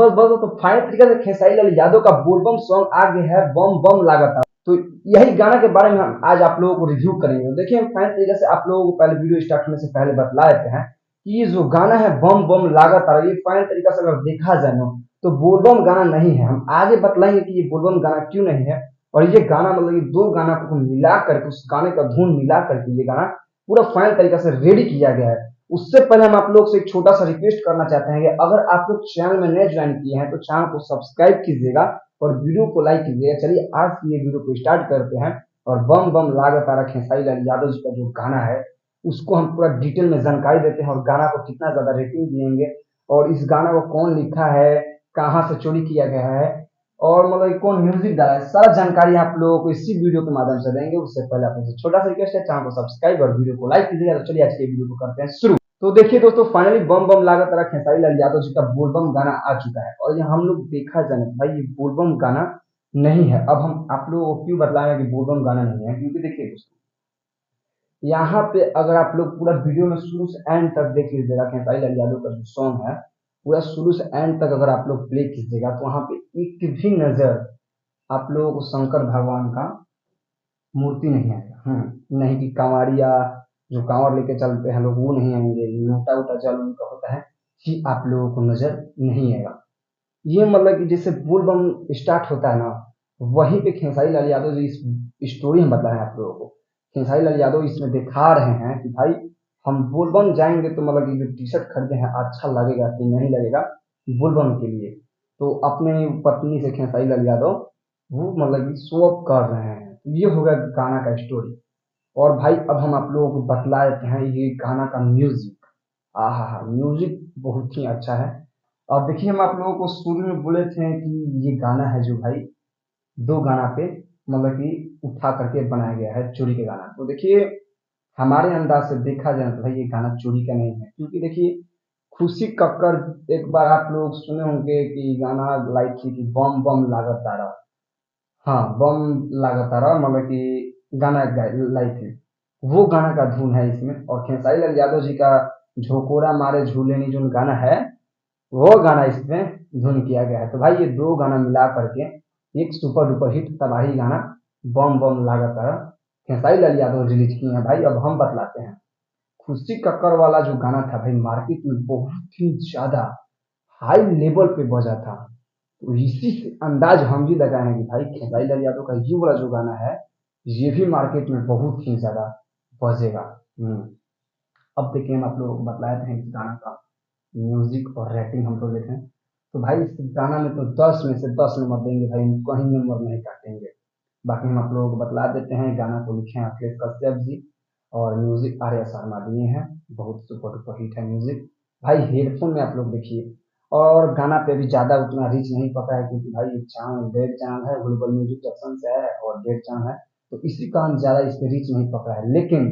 बस बस तो फाइनल तरीके से खेसारी लाल यादव का बोलबम सॉन्ग आ गया है, बम बम लागत। तो यही गाना के बारे में हम आज आप लोगों को रिव्यू करेंगे। तो देखिए, हम फाइनल तरीके से आप लोगों को पहले वीडियो स्टार्ट होने से पहले बतला देते हैं कि ये जो गाना है बम बम लागत आ, ये फाइनल तरीके से अगर देखा जाए ना तो बोलबम गाना नहीं है। हम आगे बतलाएंगे कि ये बोलबम गाना क्यों नहीं है। और ये गाना मतलब ये दो गाना को मिला करके, उस गाने का धुन मिला करके ये गाना पूरा फाइनल तरीके से रेडी किया गया है। उससे पहले हम आप लोग से एक छोटा सा रिक्वेस्ट करना चाहते हैं कि अगर आप लोग चैनल में नए ज्वाइन किए हैं तो चैनल को सब्सक्राइब कीजिएगा और वीडियो को लाइक कीजिएगा। चलिए आज की ये वीडियो को स्टार्ट करते हैं और बम बम लागत आ रहा खेसारी लाल यादव जी का जो गाना है उसको हम पूरा डिटेल में जानकारी देते हैं और गाना को कितना ज्यादा रेटिंग देंगे और इस गाना को कौन लिखा है, कहाँ से चोरी किया गया है और मतलब कौन म्यूजिक डाला है, सारा जानकारी आप लोगों को इसी वीडियो के माध्यम से देंगे। उससे पहले आपसे छोटा सा रिक्वेस्ट है, चैनल को सब्सक्राइब और वीडियो को लाइक कीजिएगा। तो चलिए आज के वीडियो को करते हैं शुरू। तो देखिए दोस्तों, फाइनली बम बम लागत रहा खेसारी लाल यादव जी का बोलबम गाना आ चुका है और ये हम लोग देखा जाए भाई ये बोलबम गाना नहीं है। अब हम आप लोगों को क्यों बतलाएं कि बोलबम गाना नहीं है, क्योंकि देखिए दोस्तों, यहाँ पे अगर आप लोग पूरा वीडियो में शुरू से एंड तक देख लीजिएगा, खेसारी लाल यादव का जो सॉन्ग है पूरा शुरू से एंड तक अगर आप लोग प्ले कीजिएगा तो वहाँ पे एक भी नजर आप लोगों को शंकर भगवान का मूर्ति नहीं आएगा। नहीं कि कांवड़िया जो कांवड़ लेके चलते हैं लोग वो नहीं आएंगे, लोटा उटा जल उनका होता है कि आप लोगों को नजर नहीं आएगा। ये मतलब कि जैसे बोल बम स्टार्ट होता है ना, वहीं पे खेसारी लाल यादव जी इस स्टोरी हम बता रहे हैं आप लोगों को। खेसारी लाल यादव इसमें दिखा रहे हैं कि भाई हम बोलबम जाएंगे तो मतलब कि जो टी शर्ट खरीदे हैं अच्छा लगेगा कि नहीं लगेगा बोलबम के लिए। तो अपने पत्नी से खेसारी लाल यादव वो मतलब कि शो अप कर रहे हैं। तो ये हो गया गाना का स्टोरी। और भाई अब हम आप लोगों को बतला देते हैं ये गाना का म्यूजिक। आहा हा, म्यूजिक बहुत ही अच्छा है। और देखिए, हम आप लोगों को शुरू में बोले थे कि ये गाना है जो भाई दो गाना पे मतलब कि उठा करके बनाया गया है चोरी के गाना। तो देखिए, हमारे अंदाज से देखा जाए तो भाई ये गाना चोरी का नहीं है, क्योंकि देखिए खुशी कक्कर एक बार आप लोग सुने होंगे कि गाना लाई थी कि बम बम लागत तारा। हाँ, बम लागत तारा मतलब कि गाना लाई थी, वो गाना का धुन है इसमें। और खेसारी लाल यादव जी का झोकोरा मारे झूले नी जो गाना है वो गाना इसमें धुन किया गया है। तो भाई ये दो गाना मिला करके एक सुपर डुपर हिट तबाही गाना बम बम लागत है खेसारी लाल यादव रिलीज किए हैं। भाई अब हम बतलाते हैं, खुशी कक्कर वाला जो गाना था भाई मार्केट में बहुत ही ज्यादा हाई लेवल पे बजा था। तो इसी से अंदाज हम भी लगाए हैं कि भाई खेसारी लाल यादव का ये वाला जो गाना है ये भी मार्केट में बहुत ही ज्यादा बजेगा। अब देखिए, हम आप लोगों को बतलाए थे इस गाना का म्यूजिक और रेटिंग हम लोग देते हैं। तो भाई इस गाना में तो 10 में से 10 नंबर देंगे भाई, कहीं नंबर नहीं काटेंगे। बाकी हम आप लोगों को बतला देते हैं, गाना को लिखे हैं अखिलेश कश्यप जी और म्यूजिक आर्या शर्मा दिए हैं। बहुत सुपर डुपर हिट है म्यूजिक। भाई हेडफोन में आप लोग देखिए, और गाना पे भी ज्यादा उतना रीच नहीं पता है क्योंकि भाई चैनल डेढ़ चैनल है, ग्लोबल म्यूजिक जंक्शन से है और डेढ़ चैनल है। तो इसी कारण ज्यादा इस पे रीच नहीं पता है, लेकिन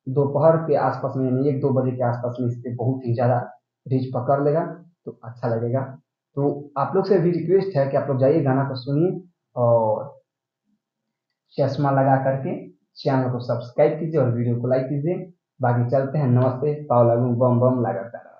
दोपहर के आसपास में यानी 1-2 बजे के आसपास में इस पे बहुत ही ज़्यादा रीच पकड़ लेगा तो अच्छा लगेगा। तो आप लोग से भी रिक्वेस्ट है कि आप लोग जाइए गाना को सुनिए और चश्मा लगा करके चैनल को सब्सक्राइब कीजिए और वीडियो को लाइक कीजिए। बाकी चलते हैं, नमस्ते, पाव लागू बम बम लगा।